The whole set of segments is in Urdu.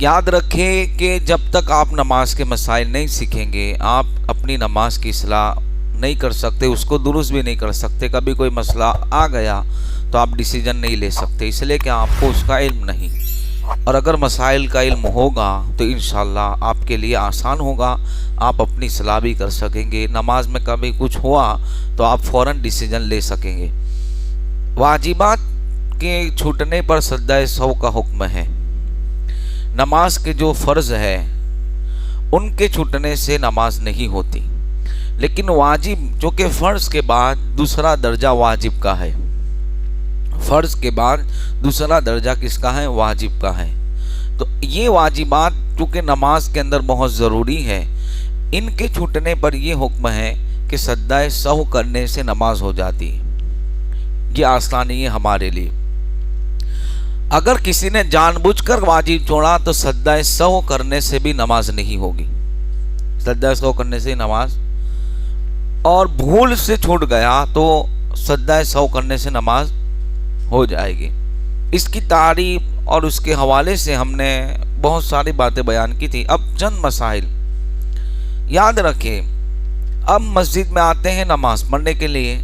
یاد رکھیں کہ جب تک آپ نماز کے مسائل نہیں سیکھیں گے آپ اپنی نماز کی اصلاح نہیں کر سکتے، اس کو درست بھی نہیں کر سکتے۔ کبھی کوئی مسئلہ آ گیا تو آپ ڈیسیجن نہیں لے سکتے، اس لیے کہ آپ کو اس کا علم نہیں۔ اور اگر مسائل کا علم ہوگا تو انشاءاللہ آپ کے لیے آسان ہوگا، آپ اپنی اصلاح بھی کر سکیں گے۔ نماز میں کبھی کچھ ہوا تو آپ فوراً ڈیسیجن لے سکیں گے۔ واجبات کے چھوٹنے پر سجدہ سہو کا حکم ہے۔ نماز کے جو فرض ہے ان کے چھوٹنے سے نماز نہیں ہوتی، لیکن واجب جو کہ فرض کے بعد دوسرا درجہ واجب کا ہے، فرض کے بعد دوسرا درجہ کس کا ہے؟ واجب کا ہے۔ تو یہ واجبات چونکہ نماز کے اندر بہت ضروری ہے، ان کے چھوٹنے پر یہ حکم ہے کہ سجدہ سہو کرنے سے نماز ہو جاتی ہے۔ یہ آسانی ہے ہمارے لیے۔ اگر کسی نے جان بوجھ کر واجب چھوڑا تو سجدہ سہو کرنے سے بھی نماز نہیں ہوگی، سجدہ سہو کرنے سے نماز، اور بھول سے چھوٹ گیا تو سجدہ سہو کرنے سے نماز ہو جائے گی۔ اس کی تعریف اور اس کے حوالے سے ہم نے بہت ساری باتیں بیان کی تھی۔ اب چند مسائل یاد رکھیں۔ اب مسجد میں آتے ہیں نماز پڑھنے کے لیے،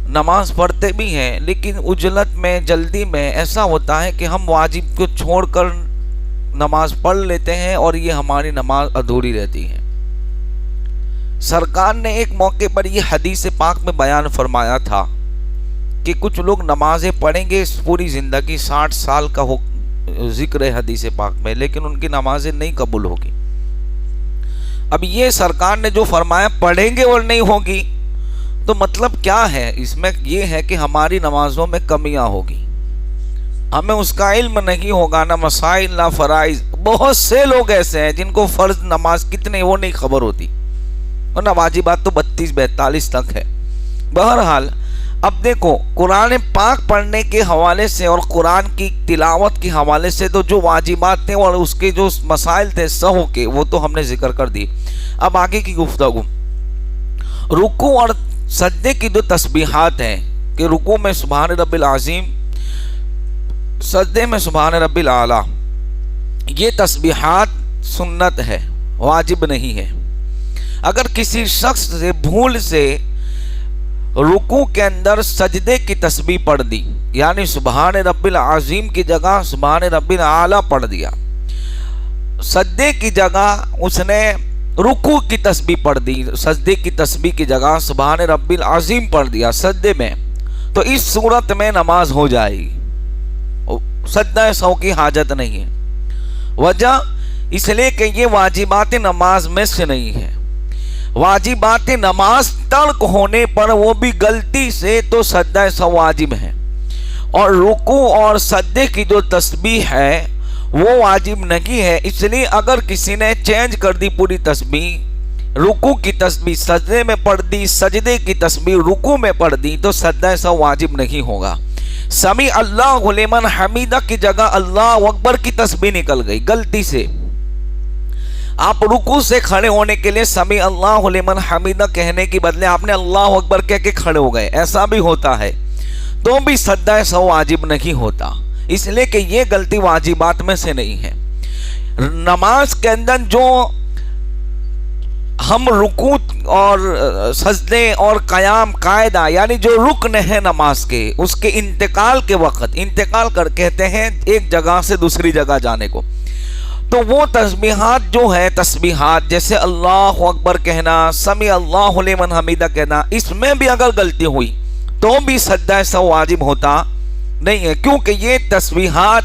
نماز پڑھتے بھی ہیں، لیکن عجلت میں جلدی میں ایسا ہوتا ہے کہ ہم واجب کو چھوڑ کر نماز پڑھ لیتے ہیں اور یہ ہماری نماز ادھوری رہتی ہے۔ سرکار نے ایک موقع پر یہ حدیث پاک میں بیان فرمایا تھا کہ کچھ لوگ نمازیں پڑھیں گے پوری زندگی، 60 سال کا ذکر ہے حدیث پاک میں، لیکن ان کی نمازیں نہیں قبول ہوگی۔ اب یہ سرکار نے جو فرمایا پڑھیں گے اور نہیں ہوگی، تو مطلب کیا ہے؟ اس میں یہ ہے کہ ہماری نمازوں میں کمیاں ہوگی، ہمیں اس کا علم نہیں ہوگا، نہ مسائل نہ فرائض۔ بہت سے لوگ ایسے ہیں جن کو فرض نماز کتنے وہ نہیں خبر ہوتی، اور نہ واجبات تو 32-42 تک ہے۔ بہرحال اب دیکھو، قرآن پاک پڑھنے کے حوالے سے اور قرآن کی تلاوت کے حوالے سے تو جو واجبات تھے اور اس کے جو مسائل تھے سہو کے، وہ تو ہم نے ذکر کر دی۔ اب آگے کی گفتگو، رکوع اور سجدے کی جو تسبیحات ہیں کہ رکوع میں سبحان رب العظیم، سجدے میں سبحان رب العالی، یہ تسبیحات سنت ہے، واجب نہیں ہے۔ اگر کسی شخص سے بھول سے رکوع کے اندر سجدے کی تسبیح پڑھ دی، یعنی سبحان رب العظیم کی جگہ سبحان رب العالی پڑھ دیا، سجدے کی جگہ اس نے رکوع کی تسبیح پڑھ دی، سجدے کی تسبیح کی جگہ سبحان رب العظیم پڑھ دیا سجدے میں، تو اس صورت میں نماز ہو جائے گی، سجدہ سہو کی حاجت نہیں ہے۔ وجہ اس لیے کہ یہ واجبات نماز میں سے نہیں ہے۔ واجبات نماز ترک ہونے پر وہ بھی غلطی سے تو سجدہ سہو واجب ہے، اور رکوع اور سجدے کی جو تسبیح ہے وہ واجب نہیں ہے۔ اس لیے اگر کسی نے چینج کر دی پوری تسبیح، رکوع کی تسبیح سجدے میں پڑھ دی، سجدے کی تسبیح رکوع میں پڑھ دی، تو سجدہ سہو واجب نہیں ہوگا۔ سمیع اللہ لمن حمیدہ کی جگہ اللہ اکبر کی تسبیح نکل گئی غلطی سے، آپ رکوع سے کھڑے ہونے کے لیے سمیع اللہ لمن حمیدہ کہنے کی بدلے آپ نے اللہ اکبر کہہ کے کھڑے ہو گئے، ایسا بھی ہوتا ہے، تو بھی سجدہ سہو واجب نہیں ہوتا، اس لیے کہ یہ غلطی واجبات میں سے نہیں ہے۔ نماز کے اندر جو ہم رکوع اور سجدے اور قیام قاعدہ، یعنی جو رکن ہے نماز کے، اس کے انتقال کے وقت، انتقال کر کہتے ہیں ایک جگہ سے دوسری جگہ جانے کو، تو وہ تسبیحات جو ہے، تسبیحات جیسے اللہ اکبر کہنا، سمیع اللہ لمن حمیدہ کہنا، اس میں بھی اگر غلطی ہوئی تو بھی سجدہ سہو واجب ہوتا نہیں ہے، کیونکہ یہ تسبیحات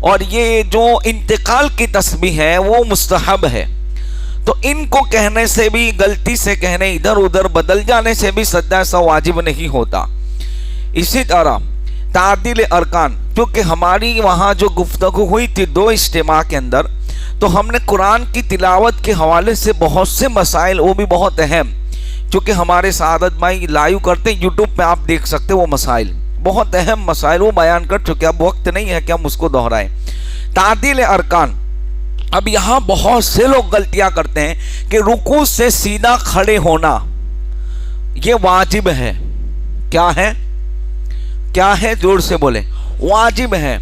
اور یہ جو انتقال کی تسبیح ہے وہ مستحب ہے، تو ان کو کہنے سے بھی، غلطی سے کہنے، ادھر ادھر بدل جانے سے بھی سجدہ سہو واجب نہیں ہوتا۔ اسی طرح تعدیل ارکان، کیونکہ ہماری وہاں جو گفتگو ہوئی تھی 2 اجتماع کے اندر، تو ہم نے قرآن کی تلاوت کے حوالے سے بہت سے مسائل، وہ بھی بہت اہم، چونکہ ہمارے سعادت بھائی لائیو کرتے ہیں، یوٹیوب پہ آپ دیکھ سکتے وہ مسائل، بہت اہم مسائل وہ بیان کر چکے، اب وقت نہیں ہے کہ ہم اس کو دہرائیں۔ تعدیل ارکان، اب یہاں بہت سے لوگ غلطیاں کرتے ہیں کہ رکوع سے سیدھا کھڑے ہونا یہ واجب ہے۔ کیا ہے؟ کیا ہے؟ زور سے بولیں، واجب ہے۔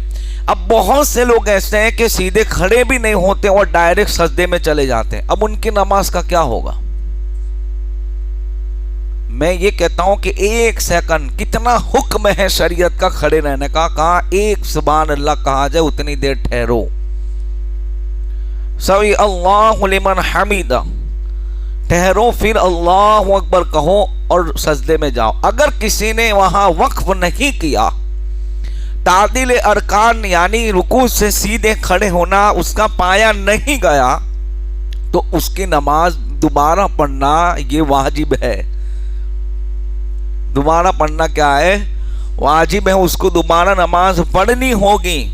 اب بہت سے لوگ ایسے ہیں کہ سیدھے کھڑے بھی نہیں ہوتے اور ڈائریکٹ سجدے میں چلے جاتے ہیں. اب ان کی نماز کا کیا ہوگا؟ میں یہ کہتا ہوں کہ ایک سیکنڈ کتنا حکم ہے شریعت کا کھڑے رہنے کا. کہا ایک سبحان اللہ کہا جائے اتنی دیر ٹھہرو. سوی اللہ لمن حمیدہ ٹھہرو، پھر اللہ اکبر کہو اور سجدے میں جاؤ. اگر کسی نے وہاں وقف نہیں کیا، تعدیل ارکان یعنی رکوع سے سیدھے کھڑے ہونا اس کا پایا نہیں گیا، تو اس کی نماز دوبارہ پڑھنا یہ واجب ہے. دوبارہ پڑھنا کیا ہے؟ واجب ہے. اس کو دوبارہ نماز پڑھنی ہوگی.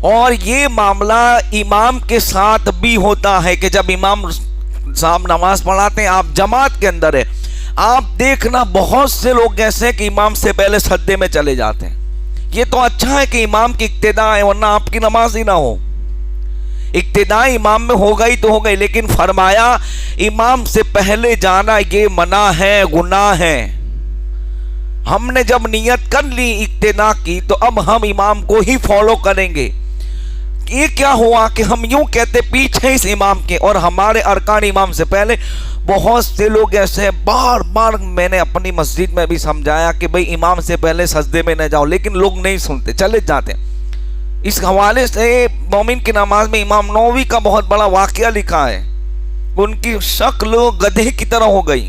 اور یہ معاملہ امام کے ساتھ بھی ہوتا ہے کہ جب امام صاحب نماز پڑھاتے ہیں، آپ جماعت کے اندر ہے، آپ دیکھنا بہت سے لوگ ایسے ہیں کہ امام سے پہلے سجدے میں چلے جاتے ہیں. یہ تو اچھا ہے کہ امام کی اقتداء ہے، ورنہ آپ کی نماز ہی نہ ہو. اقتداء امام میں ہو گئی تو ہو گئی، لیکن فرمایا امام سے پہلے جانا یہ منع ہے، گناہ ہے. ہم نے جب نیت کر لی اقتداء کی تو اب ہم امام کو ہی فالو کریں گے. یہ کیا ہوا کہ ہم یوں کہتے پیچھے اس امام کے، اور ہمارے ارکان امام سے پہلے. بہت سے لوگ ایسے بار بار میں نے اپنی مسجد میں بھی سمجھایا کہ بھئی امام سے پہلے سجدے میں نہ جاؤ، لیکن لوگ نہیں سنتے، چلے جاتے. اس حوالے سے مومن کی نماز میں امام نووی کا بہت بڑا واقعہ لکھا ہے. ان کی شکل گدھے کی طرح ہو گئی.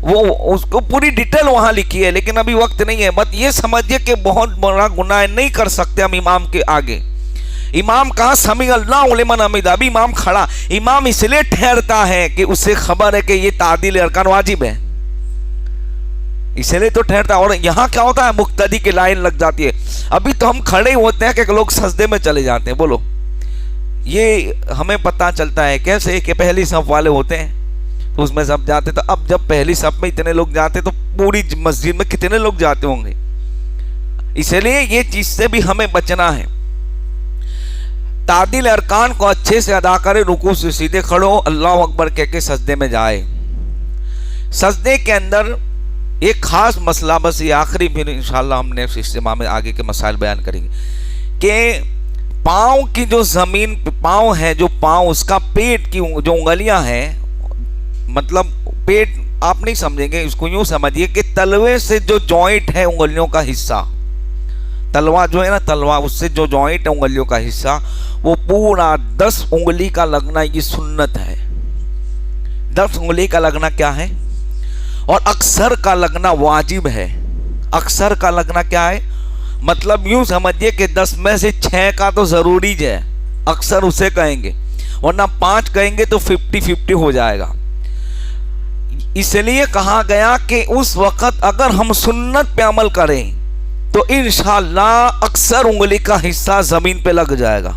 وہ اس کو پوری ڈیٹیل وہاں لکھی ہے، لیکن ابھی وقت نہیں ہے. بس یہ سمجھئے کہ بہت بڑا گناہ نہیں کر سکتے ہم امام کے آگے. امام کہا سمیع اللہ لمن حمیدہ، ابھی امام کھڑا. امام اس لیے ٹھہرتا ہے کہ اسے خبر ہے کہ یہ تعدیل ارکان واجب ہے، اس لیے تو ٹھہرتا. اور یہاں کیا ہوتا ہے؟ مقتدی کی لائن لگ جاتی ہے. ابھی تو ہم کھڑے ہوتے ہیں کہ لوگ سجدے میں چلے جاتے ہیں. بولو، یہ ہمیں پتہ چلتا ہے کیسے؟ کہ پہلی صف والے ہوتے ہیں تو اس میں سب جاتے. تو اب جب پہلی صف میں اتنے لوگ جاتے تو پوری مسجد میں کتنے لوگ جاتے ہوں گے؟ اس لیے یہ چیز سے بھی ہمیں بچنا ہے. تعدیل ارکان کو اچھے سے ادا کرے. رکوع سے سیدھے کھڑو، اللہ اکبر کہہ کے سجدے میں جائے. سجدے کے اندر ایک خاص مسئلہ، بس یہ آخری، پھر انشاءاللہ ہم نے اس اجتماع میں آگے کے مسائل بیان کریں گے، کہ پاؤں کی جو زمین پاؤں ہے، جو پاؤں اس کا پیٹ کی جو انگلیاں ہیں، مطلب پیٹ آپ نہیں سمجھیں گے، اس کو یوں سمجھیے کہ تلوے سے جو جوائنٹ ہے انگلیوں کا حصہ، تلوا جو ہے نا، تلوا اس سے جو جوائنٹ ہے انگلیوں کا حصہ، وہ پورا 10 انگلی کا لگنا یہ سنت ہے. 10 انگلی کا لگنا کیا ہے؟ اور اکثر کا لگنا واجب ہے. اکثر کا لگنا کیا ہے؟ مطلب یوں سمجھیے کہ 10 میں سے 6 کا تو ضروری ہے، اکثر اسے کہیں گے، ورنہ 5 کہیں گے تو 50-50 ہو جائے گا. اس لیے کہا گیا کہ اس وقت اگر ہم سنت پہ عمل کریں تو انشاءاللہ اکثر انگلی کا حصہ زمین پہ لگ جائے گا.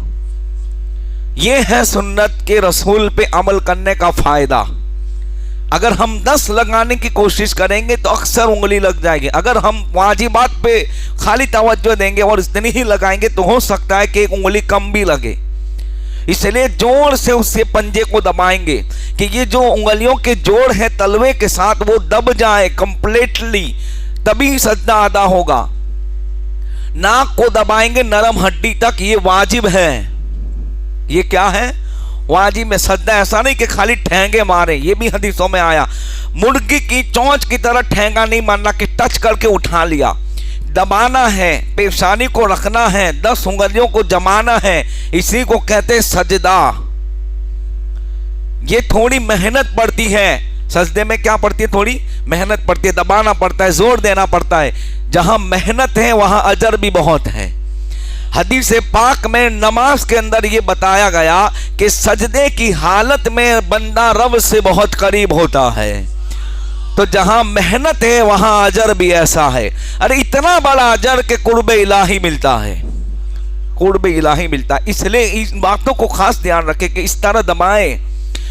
یہ ہے سنت کے رسول پہ عمل کرنے کا فائدہ. اگر ہم 10 لگانے کی کوشش کریں گے تو اکثر انگلی لگ جائے گی. اگر ہم واجبات پہ خالی توجہ دیں گے اور اتنی ہی لگائیں گے تو ہو سکتا ہے کہ ایک انگلی کم بھی لگے. اس لیے جوڑ سے اس سے پنجے کو دبائیں گے کہ یہ جو انگلیوں کے جوڑ ہے تلوے کے ساتھ وہ دب جائے کمپلیٹلی، تبھی سجدہ ادا ہوگا. ناک کو دبائیں گے نرم ہڈی تک، یہ واجب ہے. یہ کیا ہے؟ واجب میں. سجدہ ایسا نہیں کہ خالی ٹھینگے مارے، یہ بھی حدیثوں میں آیا. مرغی کی چونچ کی طرح ٹھینگا نہیں مارنا کہ ٹچ کر کے اٹھا لیا. دبانا ہے، پیشانی کو رکھنا ہے، 10 انگلیوں کو جمانا ہے، اسی کو کہتے سجدہ. یہ تھوڑی محنت پڑتی ہے. سجدے میں کیا پڑتی ہے؟ تھوڑی محنت پڑتی ہے، دبانا پڑتا ہے، زور دینا پڑتا ہے. جہاں محنت ہے وہاں اجر بھی بہت ہے. حدیث پاک میں نماز کے اندر یہ بتایا گیا کہ سجدے کی حالت میں بندہ رب سے بہت قریب ہوتا ہے. تو جہاں محنت ہے وہاں اجر بھی ایسا ہے. ارے اتنا بڑا اجر کہ قرب الہی ملتا ہے، قرب الہی ملتا ہے. اس لیے ان باتوں کو خاص دھیان رکھے کہ اس طرح دبائیں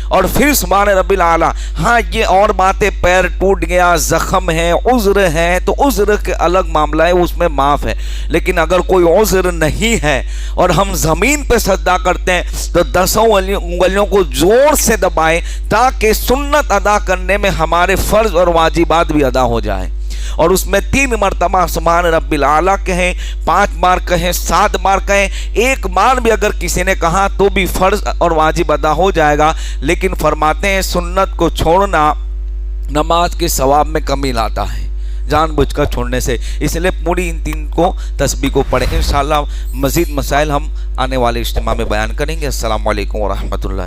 اور پھر سبحان رب الاعلی. ہاں یہ اور باتیں، پیر ٹوٹ گیا، زخم ہے، عذر ہے، تو عذر کے الگ معاملہ ہے، اس میں معاف ہے. لیکن اگر کوئی عذر نہیں ہے اور ہم زمین پہ سجدہ کرتے ہیں تو 10 انگلیوں کو زور سے دبائیں تاکہ سنت ادا کرنے میں ہمارے فرض اور واجبات بھی ادا ہو جائیں. اور اس میں 3 مرتبہ سبحان ربی الاعلیٰ کہیں، 5 بار کہیں، 7 بار کہیں، 1 بار بھی اگر کسی نے کہا تو بھی فرض اور واجب ادا ہو جائے گا۔ لیکن فرماتے ہیں سنت کو چھوڑنا نماز کے ثواب میں کمی لاتا ہے، جان بوجھ کر چھوڑنے سے، اس لیے پوری ان 3 کو تسبیح کو پڑھیں۔ انشاءاللہ مزید مسائل ہم آنے والے اجتماع میں بیان کریں گے۔ السلام علیکم ورحمۃ اللہ۔